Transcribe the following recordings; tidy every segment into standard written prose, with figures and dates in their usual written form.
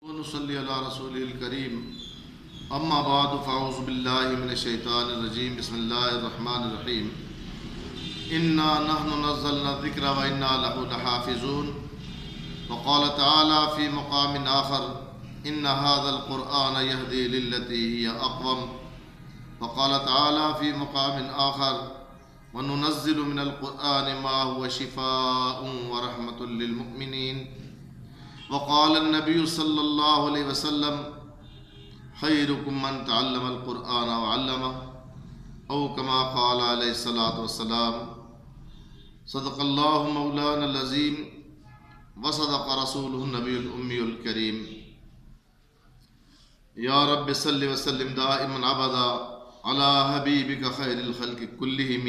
ونصلي على رسوله الكريم اما بعد فاعوذ بالله من الشيطان الرجيم بسم الله الرحمن الرحيم انا نحن نزلنا الذكر وانا له لحافظون وقال تعالى في مقام آخر ان هذا القرآن يهدي للتي هي اقوم وقال تعالى في مقام آخر وننزل من القرآن ما هو شفاء ورحمة للمؤمنين وقال النبي صلی اللہ علیہ وسلم خیرکم من تعلم القرآن وعلمہ او کما قال علیہ الصلاۃ والسلام صدق اللہ مولانا العظیم وصدق رسولہ النبی الامی الکریم یا رب صلی وسلم دائما ابدا علی حبیبک خیر الخلق کلہم۔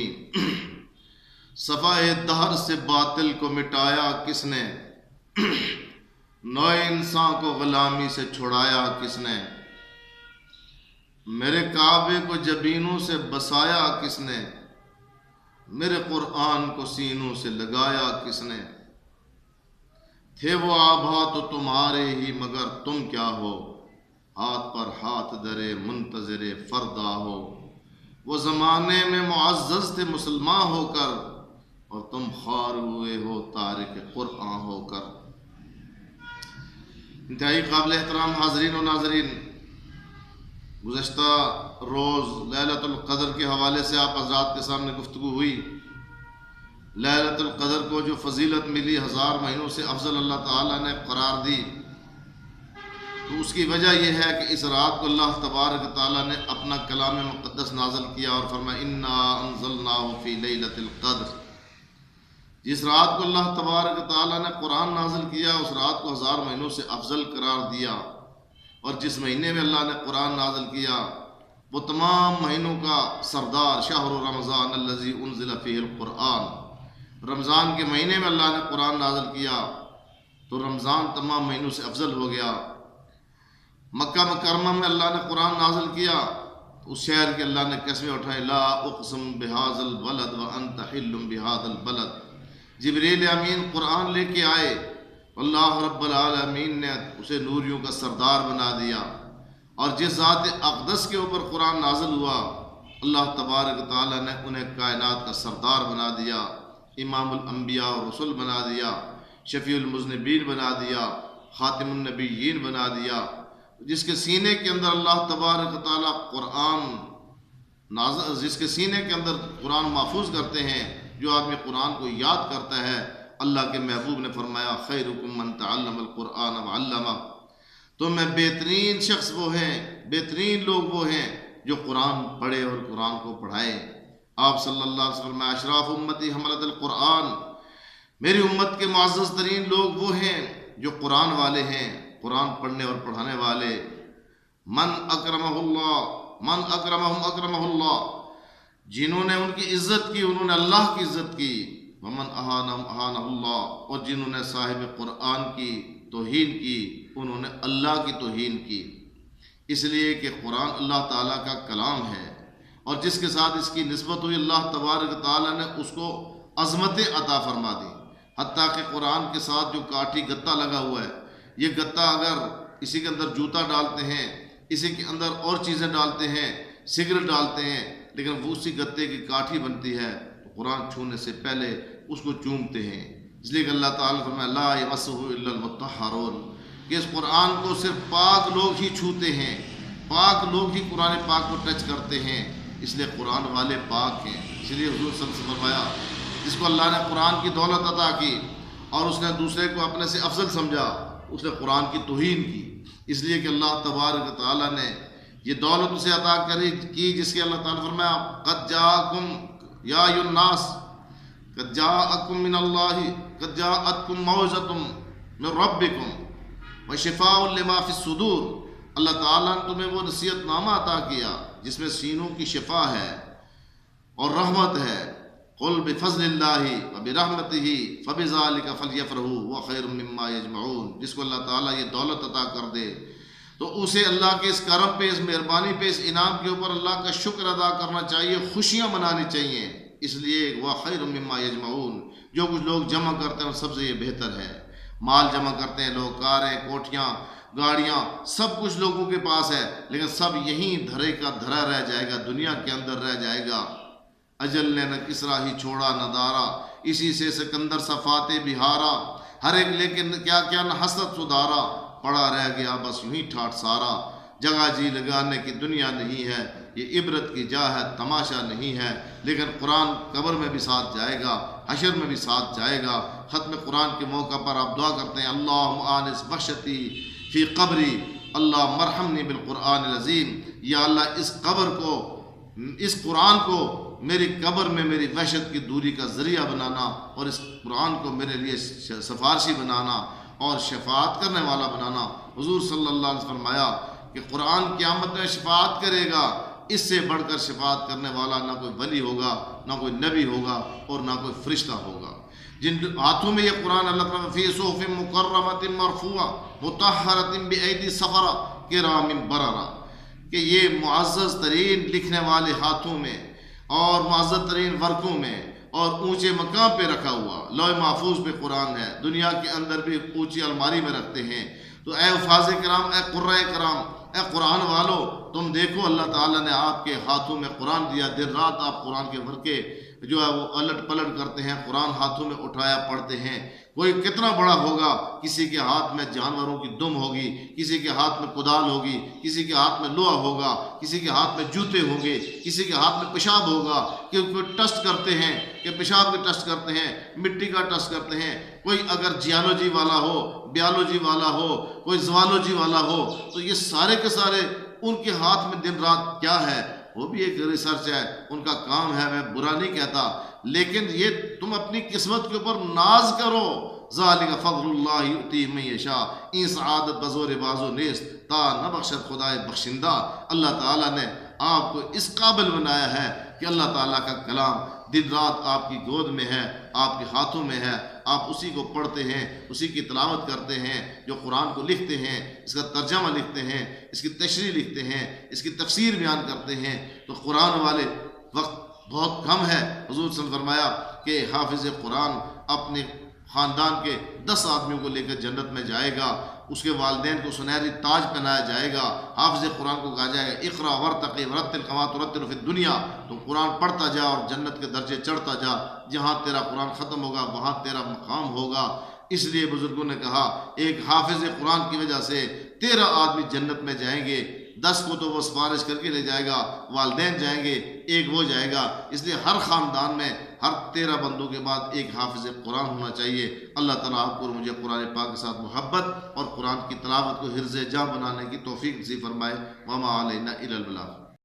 صفائے دہر سے باطل کو مٹایا کس نے، نوئے انسان کو غلامی سے چھڑایا کس نے، میرے کعبے کو جبینوں سے بسایا کس نے، میرے قرآن کو سینوں سے لگایا کس نے، تھے وہ آبا تو تمہارے ہی مگر تم کیا ہو، ہاتھ پر ہاتھ درے منتظر فردا ہو، وہ زمانے میں معزز تھے مسلمان ہو کر اور تم خوار ہوئے ہو تارک قرآن ہو کر۔ انتہائی قابل احترام حاضرین و ناظرین، گزشتہ روز لیلۃ القدر کے حوالے سے آپ حضرات کے سامنے گفتگو ہوئی۔ لیلۃ القدر کو جو فضیلت ملی، 1000 مہینوں سے افضل اللہ تعالیٰ نے قرار دی، تو اس کی وجہ یہ ہے کہ اس رات کو اللہ تبارک تعالیٰ نے اپنا کلام مقدس نازل کیا اور فرمایا انا انزلناہ فی لیلۃ القدر۔ جس رات کو اللہ تبارک تعالیٰ نے قرآن نازل کیا، اس رات کو 1000 مہینوں سے افضل قرار دیا، اور جس مہینے میں اللہ نے قرآن نازل کیا وہ تمام مہینوں کا سردار، شہر رمضان الذی انزل فیہ القرآن۔ رمضان کے مہینے میں اللہ نے قرآن نازل کیا تو رمضان تمام مہینوں سے افضل ہو گیا۔ مکہ مکرمہ میں اللہ نے قرآن نازل کیا، اس شہر کے اللہ نے قسمیں اٹھائیں، لا اقسم بہذا البلد وانت حل بہذا البلد۔ جبریل امین قرآن لے کے آئے، اللہ رب العالمین نے اسے نوریوں کا سردار بنا دیا، اور جس ذات اقدس کے اوپر قرآن نازل ہوا اللہ تبارک تعالیٰ نے انہیں کائنات کا سردار بنا دیا، امام الانبیاء و رسول بنا دیا، شفیع المذنبین بنا دیا، خاتم النبیین بنا دیا، جس کے سینے کے اندر اللہ تبارک تعالیٰ جس کے سینے کے اندر قرآن محفوظ کرتے ہیں۔ جو آدمی قرآن کو یاد کرتا ہے، اللہ کے محبوب نے فرمایا خیرکم من تعلم القرآن وعلمہ، تو میں بہترین شخص وہ ہیں، بہترین لوگ وہ ہیں جو قرآن پڑھے اور قرآن کو پڑھائے۔ آپ صلی اللہ علیہ وسلم فرمایا اشراف امتی حملۃ القرآن، میری امت کے معزز ترین لوگ وہ ہیں جو قرآن والے ہیں، قرآن پڑھنے اور پڑھانے والے۔ من اکرمہم اکرمہ اللہ، جنہوں نے ان کی عزت کی انہوں نے اللہ کی عزت کی، ومن اہانہم اہانہ اللہ، اور جنہوں نے صاحب قرآن کی توہین کی انہوں نے اللہ کی توہین کی۔ اس لیے کہ قرآن اللہ تعالیٰ کا کلام ہے، اور جس کے ساتھ اس کی نسبت ہوئی اللہ تبارک تعالیٰ نے اس کو عظمت عطا فرما دی۔ حتیٰ کہ قرآن کے ساتھ جو کاٹھی گتا لگا ہوا ہے، یہ گتا اگر اسی کے اندر جوتا ڈالتے ہیں، اسی کے اندر اور چیزیں ڈالتے ہیں، سگریٹ ڈالتے ہیں، لیکن وہ اسی گتے کی کاٹھی بنتی ہے، تو قرآن چھونے سے پہلے اس کو چومتے ہیں۔ اس لیے کہ اللہ تعالیٰ فرمایا لا یمسہ الا المطہرون، کہ اس قرآن کو صرف پاک لوگ ہی چھوتے ہیں، پاک لوگ ہی قرآن پاک کو ٹچ کرتے ہیں، اس لیے قرآن والے پاک ہیں۔ اس لیے حضور صلی اللہ علیہ وسلم نے فرمایا جس کو اللہ نے قرآن کی دولت عطا کی اور اس نے دوسرے کو اپنے سے افضل سمجھا، اس نے قرآن کی توہین کی۔ اس لیے کہ اللہ تبارک تعالیٰ نے یہ دولت اسے عطا کی جس کے اللہ تعالیٰ نے فرمایا قد جاءکم یا ایھا الناس قد جاءکم من اللہ قد جاءتکم موعظۃ من ربکم وشفاء لما فی الصدور۔ اللہ تعالیٰ نے تمہیں وہ نصیحت نامہ عطا کیا جس میں سینوں کی شفا ہے اور رحمت ہے۔ قل بفضل اللہ وبرحمتہ فبذلک فلیفرحوا هو خیر مما یجمعون۔ جس کو اللہ تعالیٰ یہ دولت عطا کر دے تو اسے اللہ کے اس کرم پہ، اس مہربانی پہ، اس انعام کے اوپر اللہ کا شکر ادا کرنا چاہیے، خوشیاں منانی چاہیے۔ اس لیے وہ خیر مما یجمعون، جو کچھ لوگ جمع کرتے ہیں سب سے یہ بہتر ہے۔ مال جمع کرتے ہیں لوگ، کاریں، کوٹھیاں، گاڑیاں، سب کچھ لوگوں کے پاس ہے، لیکن سب یہیں دھرے کا دھرا رہ جائے گا، دنیا کے اندر رہ جائے گا۔ اجل نے نہ کسرا ہی چھوڑا نہ دارا، اسی سے سکندر صفات بہارا، ہر ایک لیکن کیا کیا نہ حسرت سدھارا، پڑا رہ گیا بس یوں ہی ٹھاٹ سارا۔ جگہ جی لگانے کی دنیا نہیں ہے، یہ عبرت کی جا ہے، تماشا نہیں ہے۔ لیکن قرآن قبر میں بھی ساتھ جائے گا، حشر میں بھی ساتھ جائے گا۔ ختم قرآن کے موقع پر آپ دعا کرتے ہیں، اللہم آنس بخشتی فی قبری، اللہ مرحمنی بالقرآن العظیم، یا اللہ اس قرآن کو میری قبر میں میری وحشت کی دوری کا ذریعہ بنانا، اور اس قرآن کو میرے لیے سفارشی بنانا اور شفاعت کرنے والا بنانا۔ حضور صلی اللہ علیہ وسلم فرمایا کہ قرآن قیامت میں شفاعت کرے گا، اس سے بڑھ کر شفاعت کرنے والا نہ کوئی ولی ہوگا، نہ کوئی نبی ہوگا، اور نہ کوئی فرشتہ ہوگا۔ جن ہاتھوں میں یہ قرآن اللہ تعالیٰ فی صحف مکرمۃ مرفوعہ مطہرۃ بایدی سفرہ کرام بررہ، کہ یہ معزز ترین لکھنے والے ہاتھوں میں اور معزز ترین ورقوں میں اور اونچے مقام پہ رکھا ہوا لوح محفوظ پہ قرآن ہے، دنیا کے اندر بھی اونچی الماری میں رکھتے ہیں۔ تو اے حفاظ کرام، اے قرۂ کرام، اے قرآن والو، تم دیکھو اللہ تعالیٰ نے آپ کے ہاتھوں میں قرآن دیا، دن رات آپ قرآن کے ورقے جو ہے وہ الٹ پلٹ کرتے ہیں، قرآن ہاتھوں میں اٹھایا پڑھتے ہیں۔ کوئی کتنا بڑا ہوگا، کسی کے ہاتھ میں جانوروں کی دم ہوگی، کسی کے ہاتھ میں کدال ہوگی، کسی کے ہاتھ میں لوہا ہوگا، کسی کے ہاتھ میں جوتے ہوں گے، کسی کے ہاتھ میں پیشاب ہوگا، کہ کوئی ٹیسٹ کرتے ہیں، کہ پیشاب کا ٹیسٹ کرتے ہیں، مٹی کا ٹیسٹ کرتے ہیں۔ کوئی اگر جیالوجی والا ہو، بیالوجی والا ہو، کوئی زوالوجی والا ہو، تو یہ سارے کے سارے ان کے ہاتھ میں دن رات کیا ہے، وہ بھی ایک ریسرچ ہے، ان کا کام ہے، میں برا نہیں کہتا، لیکن یہ تم اپنی قسمت کے اوپر ناز کرو۔ ذالک فضل اللہ یؤتی من یشاء، این سعادت بزور بازو نیست تا نہ بخشد خدائے بخشندہ۔ اللہ تعالیٰ نے آپ کو اس قابل بنایا ہے کہ اللہ تعالیٰ کا کلام دن رات آپ کی گود میں ہے، آپ کے ہاتھوں میں ہے، آپ اسی کو پڑھتے ہیں، اسی کی تلاوت کرتے ہیں، جو قرآن کو لکھتے ہیں، اس کا ترجمہ لکھتے ہیں، اس کی تشریح لکھتے ہیں، اس کی تفسیر بیان کرتے ہیں۔ تو قرآن والے وقت بہت کم ہے۔ حضور صلی اللہ علیہ وسلم نے فرمایا کہ حافظ قرآن اپنے خاندان کے 10 آدمیوں کو لے کر جنت میں جائے گا، اس کے والدین کو سنہری تاج پہنایا جائے گا۔ حافظ قرآن کو کہا جائے گا اقرا ورتقی ورتل کما ترتل فی الدنیا، تو قرآن پڑھتا جا اور جنت کے درجے چڑھتا جا، جہاں تیرا قرآن ختم ہوگا وہاں تیرا مقام ہوگا۔ اس لیے بزرگوں نے کہا ایک حافظ قرآن کی وجہ سے 13 آدمی جنت میں جائیں گے، 10 کو تو وہ سفارش کر کے لے جائے گا، والدین جائیں گے، ایک وہ جائے گا۔ اس لیے ہر خاندان میں ہر 13 بندوں کے بعد ایک حافظ قرآن ہونا چاہیے۔ اللہ تعالیٰ آپ کو اور مجھے قرآن پاک کے ساتھ محبت اور قرآن کی تلاوت کو حرز جاں بنانے کی توفیق نصیب فرمائے۔ وما علینا الا البلاغ۔